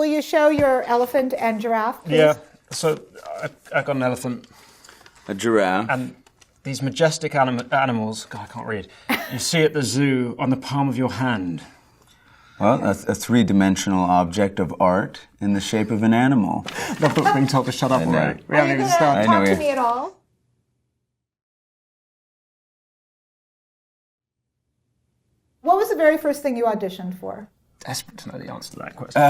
will you show your elephant and giraffe, please? Yeah, so I got an elephant. A giraffe. And these majestic animals, God, I can't read, you see at the zoo on the palm of your hand. Well, a three-dimensional object of art in the shape of an animal. The book's being told to shut up already. We haven't even started. Talk to me at all? What was the very first thing you auditioned for? Desperate to know the answer to that question.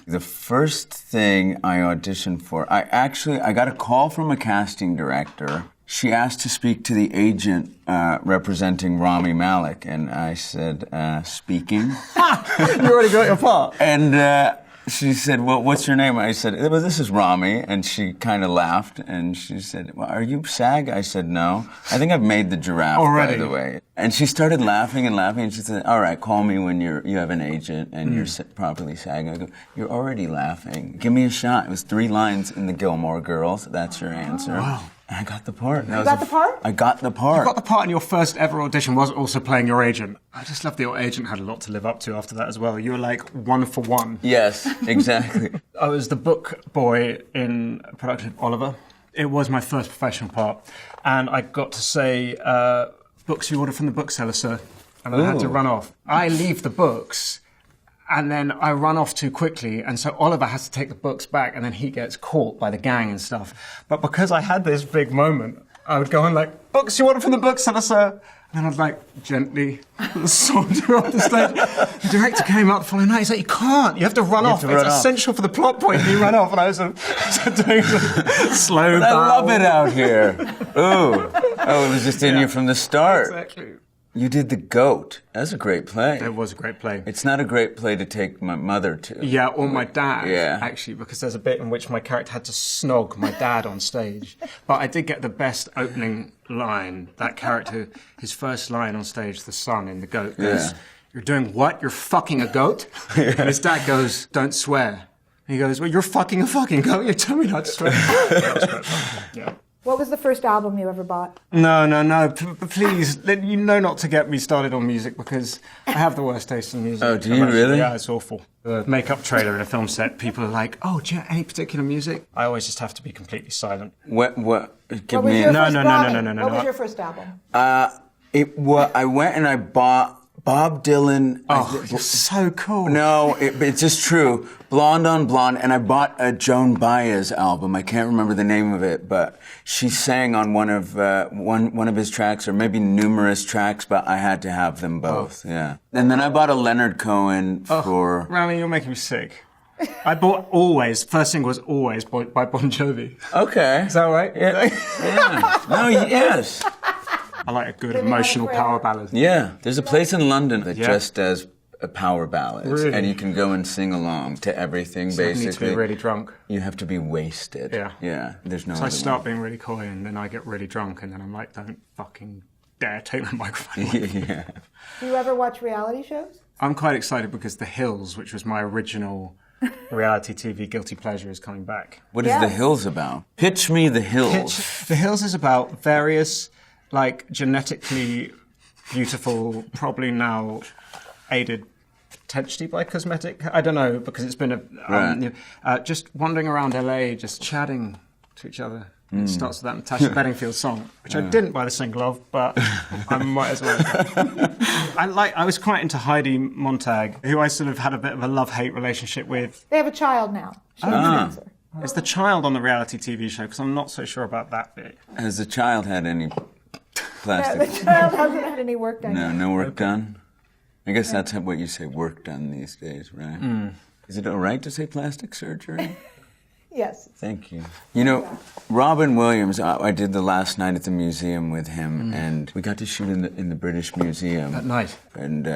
The first thing I auditioned for, I got a call from a casting director. She asked to speak to the agent representing Rami Malek, and I said, speaking. You already got your part. And she said, well, what's your name? I said, well, this is Rami. And she kind of laughed, and she said, well, are you SAG? I said, no. I think I've made the giraffe, already? By the way. And she started laughing, and she said, all right, call me when you have an agent and you're properly SAG. I go, you're already laughing. Give me a shot. It was 3 lines in the Gilmore Girls. That's your answer. Oh, wow. And I got the part. You got the part? I got the part. You got the part in your first ever audition was also playing your agent. I just love that your agent had a lot to live up to after that as well. You were like 1 for 1. Yes, exactly. I was the book boy in a production of Oliver. It was my first professional part. And I got to say, books you order from the bookseller, sir. And I had to run off. I leave the books, and then I run off too quickly, and so Oliver has to take the books back, and then he gets caught by the gang and stuff. But because I had this big moment, I would go on like, books you order from the bookseller, sir. And I'd like gently saunter off the stage. The director came out the following night. He's like, you can't. You have to run off. It's essential for the plot point. And you run off. And I was doing slow bow. I love it out here. Ooh. Oh, it was just in you from the start. Exactly. You did The Goat. That's a great play. It was a great play. It's not a great play to take my mother to. Yeah, or my dad, Yeah. actually, because there's a bit in which my character had to snog my dad on stage. But I did get the best opening line. That character, his first line on stage, the son in The Goat, goes, you're doing what? You're fucking a goat? And his dad goes, don't swear. And he goes, well, you're fucking a fucking goat. You tell me not to swear. Yeah. What was the first album you ever bought? No. Please, you know not to get me started on music because I have the worst taste in music. Oh, do you really? Yeah, it's awful. The makeup trailer in a film set, people are like, oh, do you have any particular music? I always just have to be completely silent. What? Give What was me your a... first No. What was your first album? I went and I bought Bob Dylan. Oh, you're so cool. No, it's just true. Blonde on Blonde, and I bought a Joan Baez album. I can't remember the name of it, but she sang on one of his tracks, or maybe numerous tracks, but I had to have them both. Oh. Yeah. And then I bought a Leonard Cohen for... Rami, you're making me sick. I bought Always. First single was Always by Bon Jovi. Okay. Is that right? Yeah. No, yes. I like a good emotional power ballad. Yeah. There's a place in London that just does power ballads. Really? And you can go and sing along to everything, So basically. you need to be really drunk. You have to be wasted. Yeah. Yeah. There's no So other I start way. being really coy and then I get really drunk and then I'm like, don't fucking dare take my microphone away. Yeah. Do you ever watch reality shows? I'm quite excited because The Hills, which was my original reality TV guilty pleasure, is coming back. What is The Hills about? Pitch me The Hills. The Hills is about various, like, genetically beautiful, probably now aided potentially by cosmetic, I don't know, because it's been just wandering around LA, just chatting to each other. It starts with that Natasha Bedingfield song, which I didn't buy the single of, but I might as well. I was quite into Heidi Montag, who I sort of had a bit of a love-hate relationship with. They have a child now. She's cancer. Is the child on the reality TV show? Because I'm not so sure about that bit. Has the child had any No, plastic? the child hasn't had any work done yet. No work done? I guess that's what you say, work done these days, right? Is it all right to say plastic surgery? Yes. Thank you. You know, Robin Williams, I did the last night at the museum with him, and we got to shoot in the British Museum. At night. And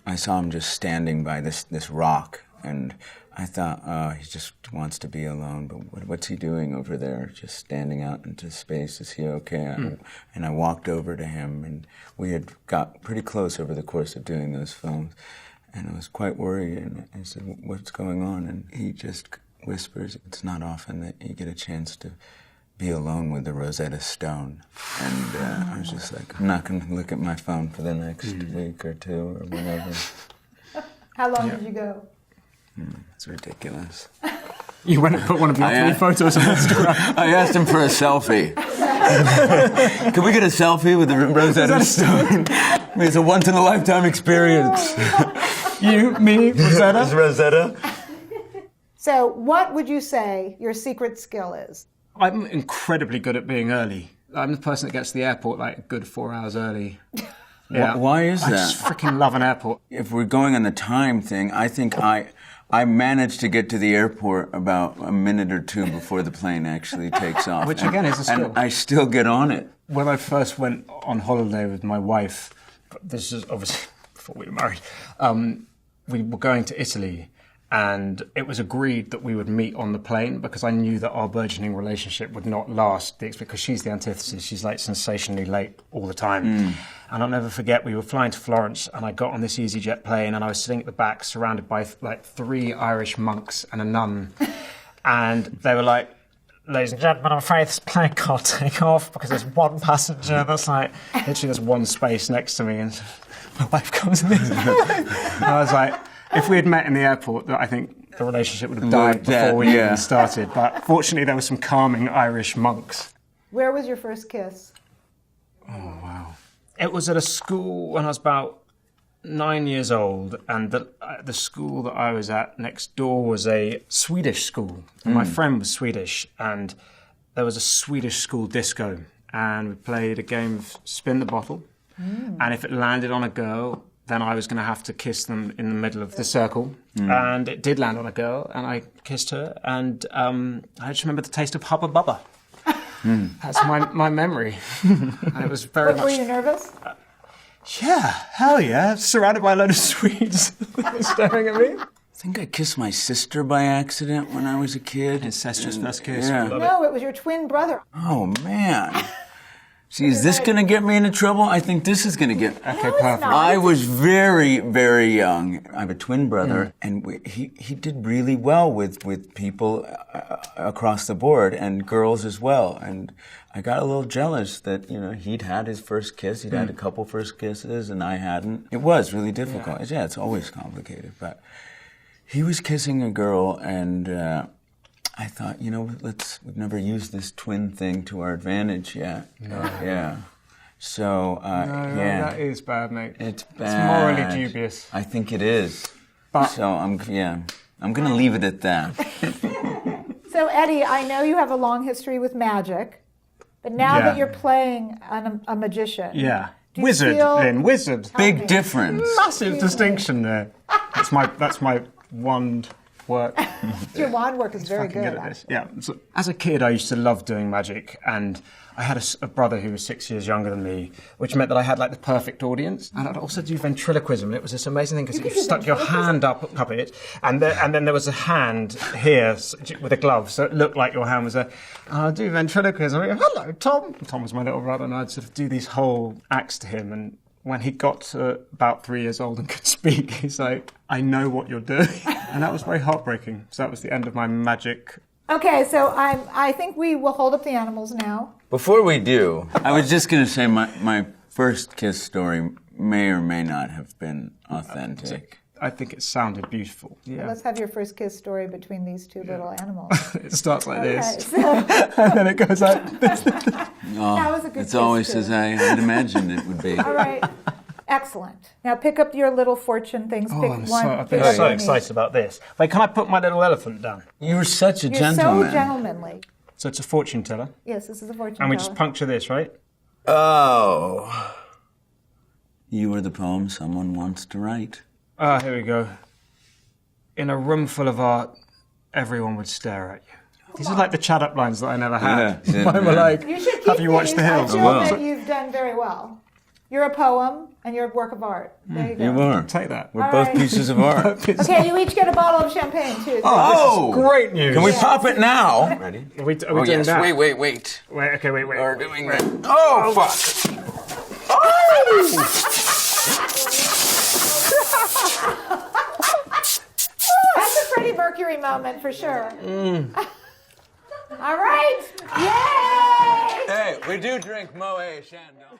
I saw him just standing by this rock, and I thought, oh, he just wants to be alone, but what's he doing over there, just standing out into space? Is he okay? And I walked over to him, and we had got pretty close over the course of doing those films, and I was quite worried, and I said, what's going on? And he just whispers, it's not often that you get a chance to be alone with the Rosetta Stone. And I was just like, I'm not going to look at my phone for the next week or two or whatever. How long did you go? It's ridiculous. You went and put one of your 3 photos on Instagram. I asked him for a selfie. Can we get a selfie with the Rosetta Stone? I mean, it's a once-in-a-lifetime experience. You, me, Rosetta? Is Rosetta? So, what would you say your secret skill is? I'm incredibly good at being early. I'm the person that gets to the airport like a good 4 hours early. Yeah. Why is that? I just freaking love an airport. If we're going on the time thing, I think I managed to get to the airport about a minute or 2 before the plane actually takes off. Which again is a skill. And I still get on it. When I first went on holiday with my wife, this is obviously before we were married, we were going to Italy. And it was agreed that we would meet on the plane because I knew that our burgeoning relationship would not last because she's the antithesis. She's like sensationally late all the time. And I'll never forget, we were flying to Florence and I got on this EasyJet plane and I was sitting at the back surrounded by like 3 Irish monks and a nun. And they were like, ladies and gentlemen, I'm afraid this plane can't take off because there's one passenger that's like, literally there's one space next to me. And my wife comes in. I was like, if we had met in the airport, I think the relationship would have died before we even started. But fortunately, there were some calming Irish monks. Where was your first kiss? Oh, wow. It was at a school when I was about 9 years old. And the school that I was at next door was a Swedish school. And my friend was Swedish. And there was a Swedish school disco. And we played a game of spin the bottle. And if it landed on a girl, then I was going to have to kiss them in the middle of the circle. And it did land on a girl, and I kissed her, and I just remember the taste of Hubba Bubba. That's my memory. And it was very much... Were you nervous? Yeah, hell yeah. Surrounded by a load of Swedes staring at me. I think I kissed my sister by accident when I was a kid. Incestuous first kiss. Yeah. No, it was your twin brother. Oh, man. See, is this going to get me into trouble? I think this is going to get... Okay, perfect. I was very, very young. I have a twin brother, and he did really well with people across the board, and girls as well. And I got a little jealous that, he'd had his first kiss. He'd had a couple first kisses, and I hadn't. It was really difficult. Yeah, it's always complicated. But he was kissing a girl, and... I thought, we've never used this twin thing to our advantage yet. No. Yeah. So, No, that is bad, mate. It's bad. It's morally dubious. I think it is. But so, I'm going to leave it at that. So, Eddie, I know you have a long history with magic, but now that you're playing a magician... Yeah. do you Wizard, feel- Lynn, wizard. Big difference. Massive distinction there. That's my wand work. Your wand work is very Fucking good. at this. Yeah. So, as a kid, I used to love doing magic, and I had a brother who was 6 years younger than me, which meant that I had like the perfect audience. And I'd also do ventriloquism, and it was this amazing thing because you stuck your hand up it, and then there was a hand here with a glove, so it looked like your hand was there. And I'd do ventriloquism. I'd go, hello, Tom. Tom was my little brother, and I'd sort of do these whole acts to him. And when he got to about 3 years old and could speak, he's like, I know what you're doing. And that was very heartbreaking. So that was the end of my magic. Okay, so I think we will hold up the animals now. Before we do, I was just going to say my first kiss story may or may not have been authentic. I think it sounded beautiful. Yeah. Let's have your first kiss story between these two little animals. It starts like this, So, and then it goes like this. that was a good It's kiss always too. as I had imagined it would be. All right. Excellent. Now pick up your little fortune things. Pick I'm one. I've pick been up so one excited about this. Wait, can I put my little elephant down? You were such a You're gentleman. so gentlemanly. So it's a fortune teller, Yes, this is a fortune and we teller. just puncture this, right? Oh. You are the poem someone wants to write. Ah, here we go. In a room full of art, everyone would stare at you. These are like the chat up lines that I never had. Yeah, Mine were like, You should keep have you watched these. The Hills? I feel will. that you've done very well. You're a poem and you're a work of art. There you go. You are. Take that. We're All both right. pieces of art. Okay, you each get a bottle of champagne too. Oh, Great news. Can we pop it now? Ready? Are we Oh, doing yes. that? Wait. Wait, okay, wait. We're doing that. Oh, fuck. That's a Freddie Mercury moment for sure. All right. Yay! Hey, we do drink Moët Chandon.